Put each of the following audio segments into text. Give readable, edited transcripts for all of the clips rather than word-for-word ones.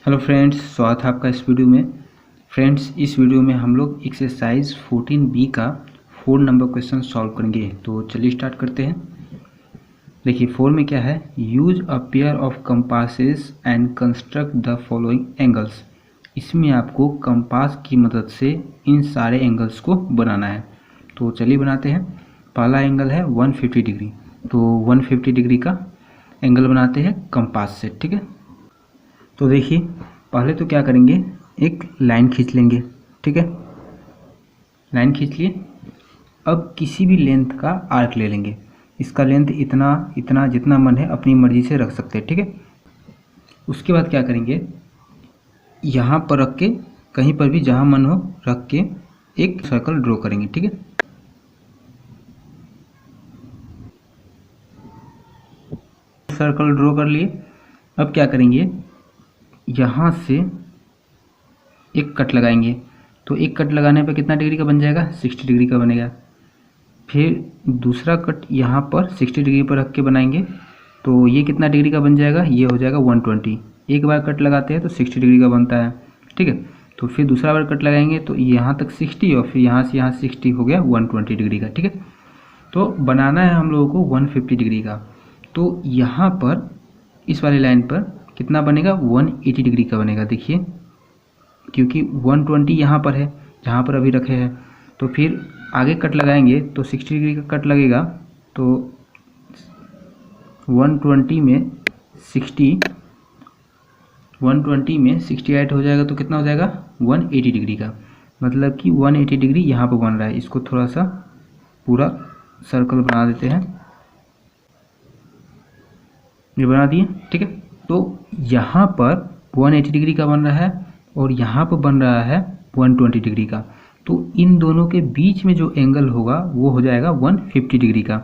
Hello friends, स्वागत है आपका इस वीडियो में। फ्रेंड्स, इस वीडियो में हम लोग एक्सरसाइज 14B का 4 नंबर क्वेश्चन सॉल्व करेंगे। तो चलिए स्टार्ट करते हैं। देखिए 4 में क्या है, use a pair of compasses and construct the following angles. इसमें आपको कंपास की मदद से इन सारे एंगल्स को बनाना है। तो चलिए बनाते हैं। पहला एंगल है 150 डिग्री, तो 150 डिग्री का एंगल बनाते हैं कंपास से। ठीक है, तो देखिए पहले तो क्या करेंगे, एक लाइन खींच लेंगे। ठीक है, लाइन खींच लिए। अब किसी भी लेंथ का आर्क ले लेंगे। इसका लेंथ इतना इतना जितना मन है अपनी मर्जी से रख सकते हैं। ठीक है, उसके बाद क्या करेंगे, यहाँ पर रख के कहीं पर भी जहाँ मन हो रख के एक सर्कल ड्रॉ करेंगे। ठीक है, सर्कल ड्रॉ कर लिए। अब क्या करेंगे, यहाँ से एक कट लगाएंगे। तो एक कट लगाने पर कितना डिग्री का बन जाएगा, 60 डिग्री का बनेगा। फिर दूसरा कट यहाँ पर 60 डिग्री पर रख के बनाएंगे, तो ये कितना डिग्री का बन जाएगा, ये हो जाएगा 120। एक बार कट लगाते हैं तो 60 डिग्री का बनता है। ठीक है, तो फिर दूसरा बार कट लगाएंगे तो यहाँ तक 60 और फिर यहाँ से यहाँ 60 हो गया 120 डिग्री का। ठीक है, तो बनाना है हम लोगों को 150 डिग्री का। तो यहाँ पर इस वाली लाइन पर कितना बनेगा, 180 डिग्री का बनेगा। देखिए क्योंकि 120 यहाँ पर है जहाँ पर अभी रखे हैं, तो फिर आगे कट लगाएंगे तो 60 डिग्री का कट लगेगा। तो 120 में 60 ऐड हो जाएगा तो कितना हो जाएगा, 180 डिग्री का। मतलब कि 180 डिग्री यहाँ पर बन रहा है। इसको थोड़ा सा पूरा सर्कल बना देते हैं, ये बना दिए। ठीक है, तो यहाँ पर 180 डिग्री का बन रहा है और यहाँ पर बन रहा है 120 डिग्री का। तो इन दोनों के बीच में जो एंगल होगा वो हो जाएगा 150 डिग्री का,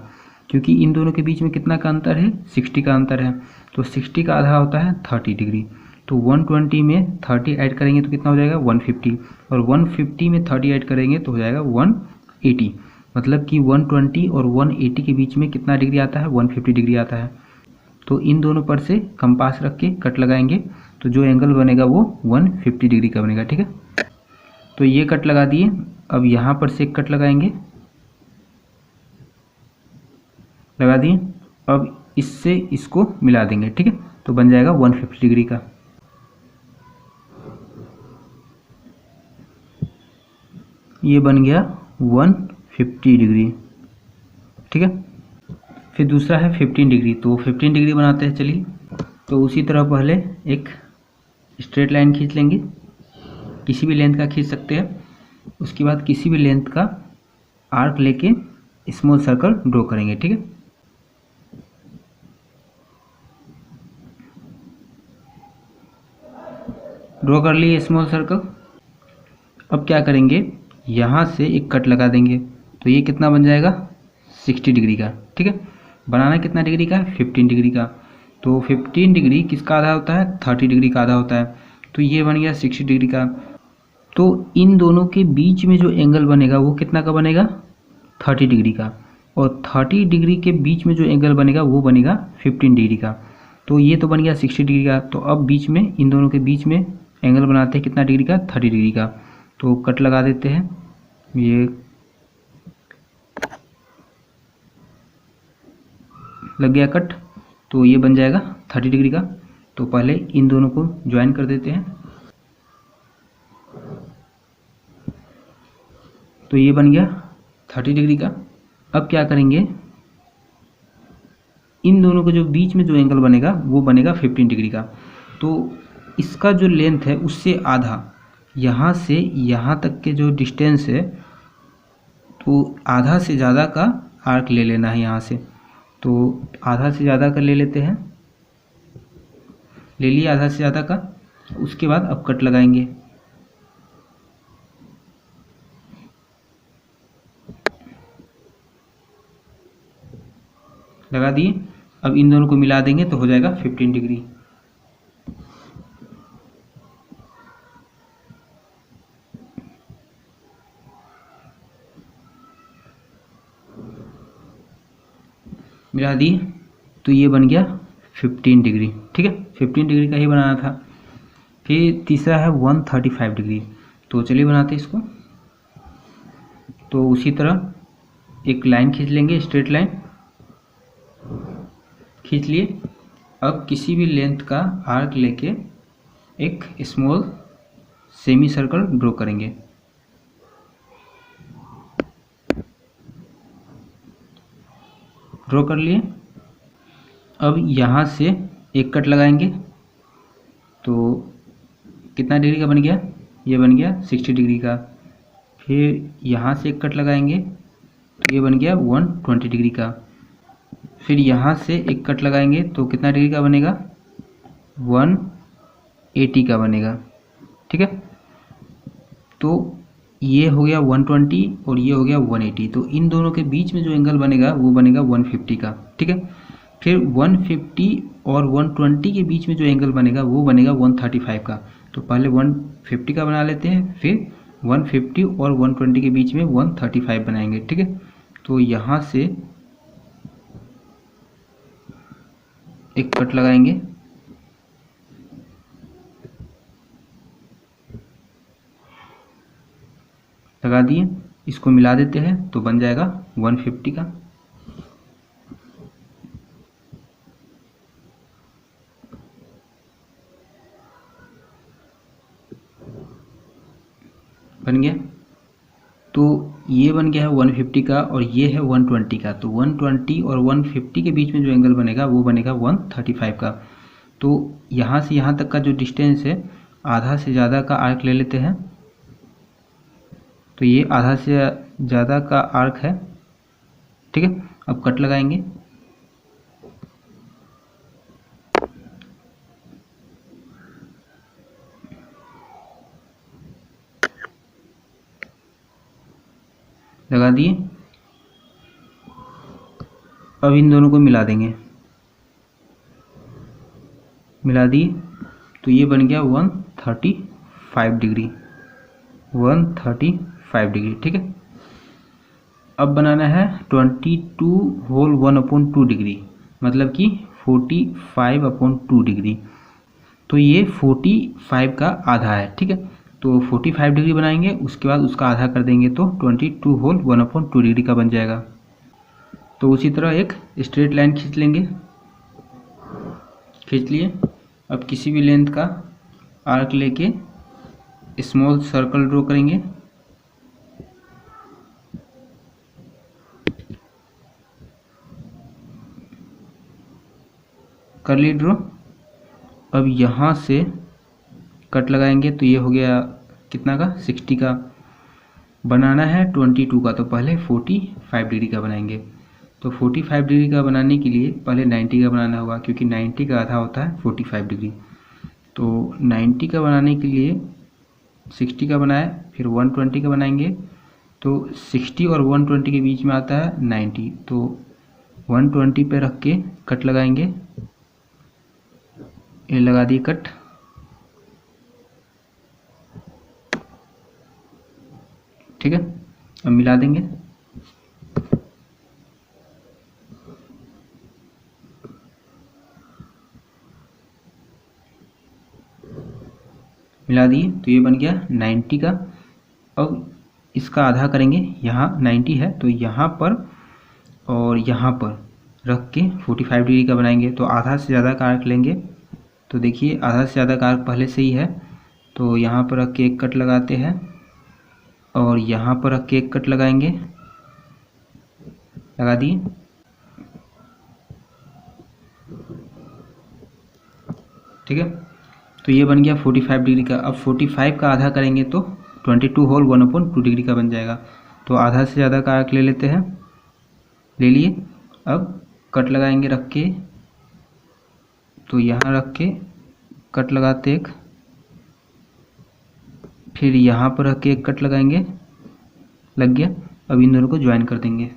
क्योंकि इन दोनों के बीच में कितना का अंतर है, 60 का अंतर है। तो 60 का आधा होता है 30 डिग्री। तो 120 में 30 ऐड करेंगे तो कितना हो जाएगा, 150। और 150 में 30 ऐड करेंगे तो हो जाएगा 180। मतलब कि 120 और 180 के बीच में कितना डिग्री आता है, 150 डिग्री आता है। तो इन दोनों पर से कंपास रख के कट लगाएंगे तो जो एंगल बनेगा वो 150 डिग्री का बनेगा। ठीक है, तो ये कट लगा दिए। अब यहाँ पर से एक कट लगाएंगे, लगा दिए। अब इससे इसको मिला देंगे। ठीक है, तो बन जाएगा 150 डिग्री का। ये बन गया 150 डिग्री। ठीक है, फिर दूसरा है 15 डिग्री, तो 15 डिग्री बनाते हैं। चलिए, तो उसी तरह पहले एक स्ट्रेट लाइन खींच लेंगे, किसी भी लेंथ का खींच सकते हैं। उसके बाद किसी भी लेंथ का आर्क लेके स्मॉल सर्कल ड्रॉ करेंगे। ठीक है, ड्रॉ कर लिए स्मॉल सर्कल। अब क्या करेंगे, यहाँ से एक कट लगा देंगे तो ये कितना बन जाएगा, 60 डिग्री का। ठीक है, बनाना कितना डिग्री का, 15 डिग्री का। तो 15 डिग्री किसका आधा होता है, 30 डिग्री का आधा होता है। तो ये बन गया 60 डिग्री का। तो इन दोनों के बीच में जो एंगल बनेगा वो कितना का बनेगा, 30 डिग्री का। और 30 डिग्री के बीच में जो एंगल बनेगा वो बनेगा 15 डिग्री का। तो ये तो बन गया 60 डिग्री का। तो अब बीच में इन दोनों के बीच में एंगल बनाते हैं कितना डिग्री का, 30 डिग्री का। तो कट लगा देते हैं, ये लग गया कट। तो ये बन जाएगा 30 डिग्री का। तो पहले इन दोनों को ज्वाइन कर देते हैं। तो ये बन गया 30 डिग्री का। अब क्या करेंगे, इन दोनों के जो बीच में जो एंगल बनेगा वो बनेगा 15 डिग्री का। तो इसका जो लेंथ है उससे आधा, यहाँ से यहाँ तक के जो डिस्टेंस है, तो आधा से ज़्यादा का आर्क ले लेना है यहाँ से। तो आधा से ज़्यादा का ले लेते हैं, ले लिया आधा से ज़्यादा का। उसके बाद अब कट लगाएंगे। लगा दिए। अब इन दोनों को मिला देंगे तो हो जाएगा 15 डिग्री। मिला दिए तो ये बन गया 15 डिग्री। ठीक है, 15 डिग्री का ही बनाना था। फिर तीसरा है 135 डिग्री। तो चलिए बनाते हैं इसको। तो उसी तरह एक लाइन खींच लेंगे, स्ट्रेट लाइन खींच लिए। अब किसी भी लेंथ का आर्क लेके एक स्मॉल सेमी सर्कल ड्रॉ करेंगे। ड्रॉ कर लिए। अब यहाँ से एक कट लगाएंगे। तो कितना डिग्री का बन गया? ये बन गया 60 डिग्री का। फिर यहाँ से एक कट लगाएंगे तो ये बन गया 120 डिग्री का। फिर यहाँ से एक कट लगाएंगे तो कितना डिग्री का बनेगा? 180 का बनेगा। ठीक है, तो ये हो गया 120 और ये हो गया 180। तो इन दोनों के बीच में जो एंगल बनेगा वो बनेगा 150 का। ठीक है, फिर 150 और 120 के बीच में जो एंगल बनेगा वो बनेगा 135 का। तो पहले 150 का बना लेते हैं, फिर 150 और 120 के बीच में 135 बनाएंगे। ठीक है, तो यहाँ से एक कट लगाएंगे। लगा दिए, इसको मिला देते हैं तो बन जाएगा 150 का। बन गया। तो ये बन गया है 150 का और ये है 120 का। तो 120 और 150 के बीच में जो एंगल बनेगा वो बनेगा 135 का। तो यहाँ से यहाँ तक का जो डिस्टेंस है, आधा से ज़्यादा का आर्क ले लेते हैं। तो ये आधा से ज़्यादा का आर्क है। ठीक है, अब कट लगाएंगे। लगा दिए। अब इन दोनों को मिला देंगे। मिला दिए तो ये बन गया 135 डिग्री। 135 डिग्री। ठीक है, अब बनाना है 22 होल 1/2 डिग्री, मतलब कि 45/2 डिग्री। तो ये 45 का आधा है। ठीक है, तो 45 डिग्री बनाएंगे, उसके बाद उसका आधा कर देंगे तो 22 होल 1/2 डिग्री का बन जाएगा। तो उसी तरह एक स्ट्रेट लाइन खींच लेंगे। खींच लिए। अब किसी भी लेंथ का आर्क लेके स्मॉल सर्कल ड्रॉ करेंगे। कर लिए ड्रॉ। अब यहाँ से कट लगाएंगे तो ये हो गया कितना का? 60 का। बनाना है 22 का, तो पहले 45 डिग्री का बनाएंगे। तो 45 डिग्री का बनाने के लिए पहले 90 का बनाना होगा, क्योंकि 90 का आधा होता है 45 डिग्री। तो 90 का बनाने के लिए 60 का बनाए, फिर 120 का बनाएंगे। तो 60 और 120 के बीच में आता है 90। तो 120 पे रख के कट लगाएंगे। ये लगा दिए कट। ठीक है, अब मिला देंगे। मिला दिए तो ये बन गया 90 का। अब इसका आधा करेंगे। यहाँ 90 है तो यहाँ पर और यहाँ पर रख के 45 डिग्री का बनाएंगे। तो आधा से ज़्यादा का आर्क लेंगे। तो देखिए आधा से ज़्यादा का आर्क पहले से ही है, तो यहाँ पर रख के एक कट लगाते हैं और यहाँ पर रख के एक कट लगाएंगे। लगा दिए। ठीक है, तो ये बन गया 45 डिग्री का। अब 45 का आधा करेंगे तो 22 होल 1/2 डिग्री का बन जाएगा। तो आधा से ज़्यादा का आर्क ले लेते हैं। ले लिए। अब कट लगाएंगे रख के। तो यहाँ रख के कट लगाते एक, फिर यहाँ पर रख के एक कट लगाएंगे। लग गया। अब इन दोनों को ज्वाइन कर देंगे।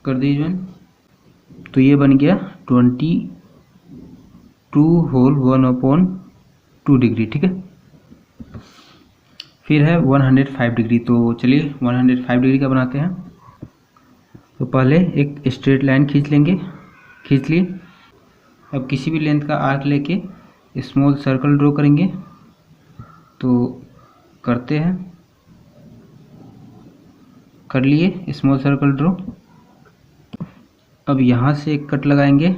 कर दिए ज्वाइन। तो ये बन गया 22 होल 1/2 डिग्री। ठीक है, फिर है 105 डिग्री। तो चलिए 105 डिग्री का बनाते हैं। तो पहले एक स्ट्रेट लाइन खींच लेंगे, खींच लिए। अब किसी भी लेंथ का आर्क लेके स्मॉल सर्कल ड्रॉ करेंगे। तो करते हैं, कर लिए स्मॉल सर्कल ड्रॉ। अब यहाँ से एक कट लगाएंगे,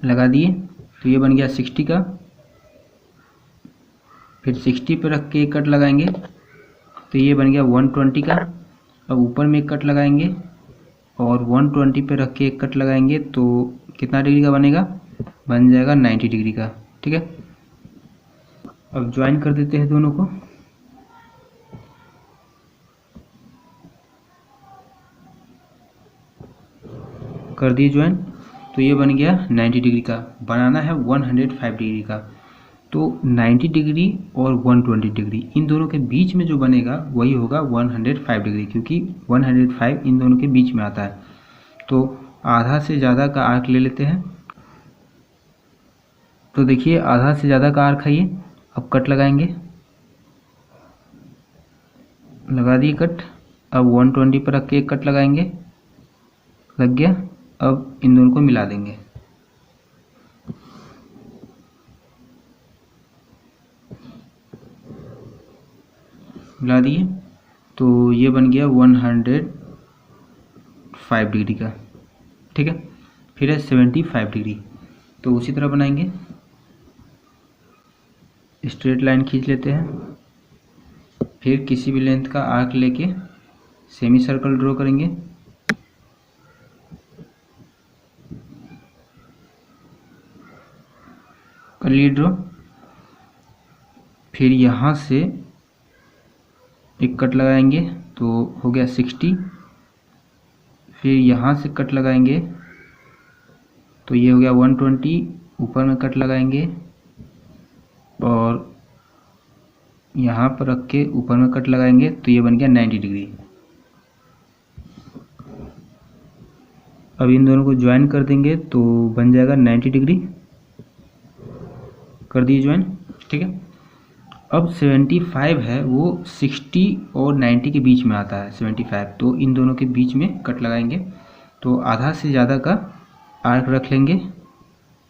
लगा दिए। तो ये बन गया 60 का। फिर 60 पे रख के एक कट लगाएंगे, तो ये बन गया 120 का। अब ऊपर में एक कट लगाएंगे और 120 पे रख के एक कट लगाएंगे, तो कितना डिग्री का बनेगा, बन जाएगा 90 डिग्री का। ठीक है, अब ज्वाइन कर देते हैं दोनों को। कर दिए ज्वाइन, तो ये बन गया 90 डिग्री का। बनाना है 105 डिग्री का। तो 90 डिग्री और 120 डिग्री इन दोनों के बीच में जो बनेगा वही होगा 105 डिग्री, क्योंकि 105 इन दोनों के बीच में आता है। तो आधा से ज़्यादा का आर्क ले लेते हैं। तो देखिए आधा से ज़्यादा का आर्क है ये। अब कट लगाएंगे, लगा दिए कट। अब 120 पर रख के एक कट लगाएंगे, लग गया। अब इन दोनों को मिला देंगे। मिला दिए, तो ये बन गया 105 डिग्री का। ठीक है, फिर है 75 डिग्री। तो उसी तरह बनाएंगे, स्ट्रेट लाइन खींच लेते हैं। फिर किसी भी लेंथ का आर्क लेके सेमी सर्कल ड्रॉ करेंगे। कर लिए ड्रॉ। फिर यहाँ से एक कट लगाएंगे, तो हो गया 60। फिर यहाँ से कट लगाएंगे, तो ये हो गया 120। ऊपर में कट लगाएंगे और यहाँ पर रख के ऊपर में कट लगाएंगे, तो ये बन गया 90 डिग्री। अब इन दोनों को ज्वाइन कर देंगे, तो बन जाएगा 90 डिग्री। कर दिए ज्वाइन। ठीक है, अब 75 है वो 60 और 90 के बीच में आता है 75। तो इन दोनों के बीच में कट लगाएंगे। तो आधा से ज़्यादा का आर्क रख लेंगे।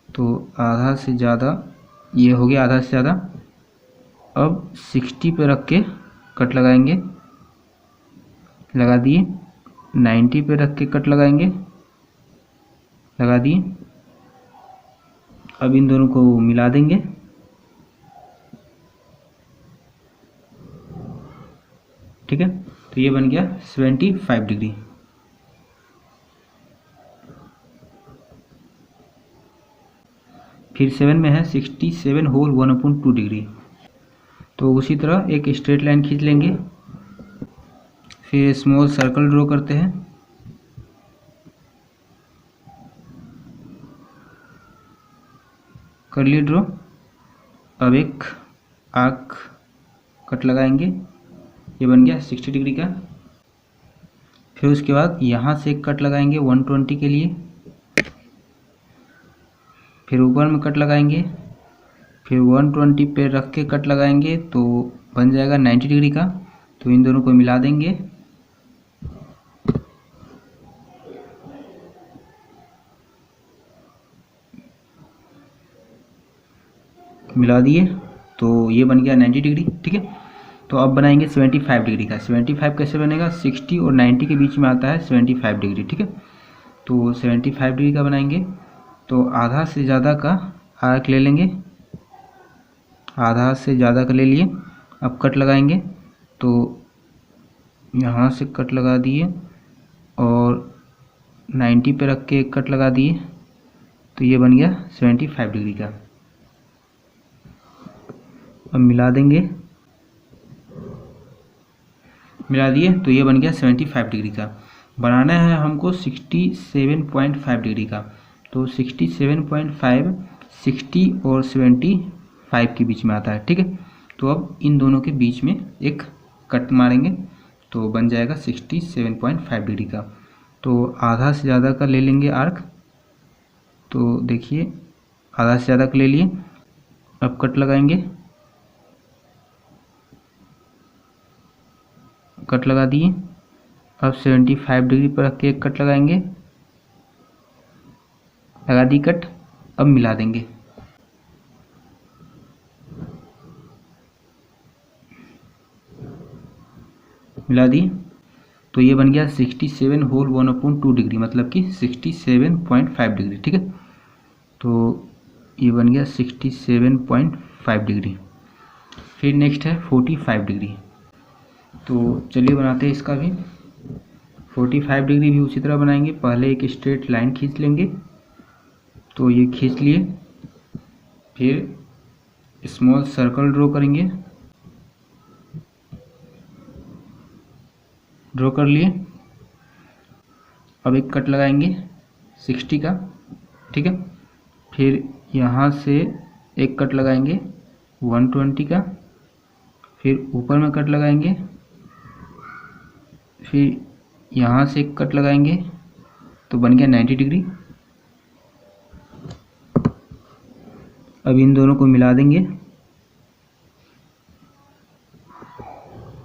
तो आधा से ज़्यादा, ये हो गया आधा से ज़्यादा। अब 60 पे रख के कट लगाएंगे, लगा दिए। 90 पे रख के कट लगाएंगे, लगा दिए। अब इन दोनों को मिला देंगे। ठीक है, तो ये बन गया 75 डिग्री। फिर 7 में है 67 होल 1/2 डिग्री। तो उसी तरह एक स्ट्रेट लाइन खींच लेंगे। फिर स्मॉल सर्कल ड्रॉ करते हैं। कर लिए ड्रॉ। अब एक आर्क कट लगाएंगे, ये बन गया 60 डिग्री का। फिर उसके बाद यहाँ से एक कट लगाएंगे 120 के लिए। फिर ऊपर में कट लगाएंगे, फिर 120 पे रख के कट लगाएंगे, तो बन जाएगा 90 डिग्री का। तो इन दोनों को मिला देंगे। मिला दिए, तो ये बन गया 90 डिग्री। ठीक है, तो अब बनाएंगे 75 डिग्री का। 75 कैसे बनेगा, 60 और 90 के बीच में आता है 75 डिग्री। ठीक है, तो 75 डिग्री का बनाएंगे। तो आधा से ज़्यादा का आर्क ले लेंगे, आधा से ज़्यादा का ले लिए। अब कट लगाएंगे, तो यहाँ से कट लगा दिए और 90 पे रख के एक कट लगा दिए, तो ये बन गया 75 डिग्री का। अब मिला देंगे, मिला दिए, तो ये बन गया 75 डिग्री का। बनाना है हमको 67.5 डिग्री का। तो 67.5 60 और 75 के बीच में आता है। ठीक है, तो अब इन दोनों के बीच में एक कट मारेंगे, तो बन जाएगा 67.5 डिग्री का। तो आधा से ज़्यादा का ले लेंगे आर्क। तो देखिए आधा से ज़्यादा का ले लिए। अब कट लगाएंगे, कट लगा दिए। अब 75 डिग्री पर रख के एक कट लगाएंगे, लगा दी कट। अब मिला देंगे, मिला दी। तो ये बन गया 67 होल 1/2 डिग्री, मतलब कि 67.5 डिग्री। ठीक है, तो ये बन गया 67.5 डिग्री। फिर नेक्स्ट है 45 डिग्री। तो चलिए बनाते हैं इसका भी। 45 डिग्री भी उसी तरह बनाएंगे। पहले एक स्ट्रेट लाइन खींच लेंगे, तो ये खींच लिए। फिर स्मॉल सर्कल ड्रॉ करेंगे, ड्रॉ कर लिए। अब एक कट लगाएंगे 60 का। ठीक है, फिर यहाँ से एक कट लगाएंगे 120 का। फिर ऊपर में कट लगाएंगे, फिर यहाँ से एक कट लगाएंगे, तो बन गया 90 डिग्री। अब इन दोनों को मिला देंगे,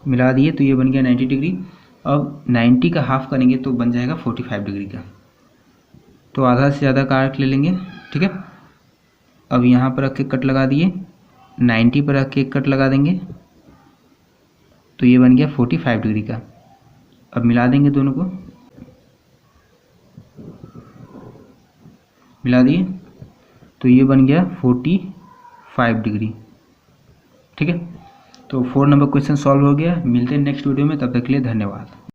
मिला दिए, तो ये बन गया 90 डिग्री। अब 90 का हाफ करेंगे तो बन जाएगा 45 डिग्री का। तो आधा से ज़्यादा का आर्क ले लेंगे। ठीक है, अब यहाँ पर रख के कट लगा दिए, 90 पर रख के एक कट लगा देंगे, तो ये बन गया 45 डिग्री का। अब मिला देंगे दोनों को, मिला दिए, तो ये बन गया 45 डिग्री। ठीक है, तो 4 नंबर क्वेश्चन सॉल्व हो गया। मिलते हैं नेक्स्ट वीडियो में, तब तक के लिए धन्यवाद।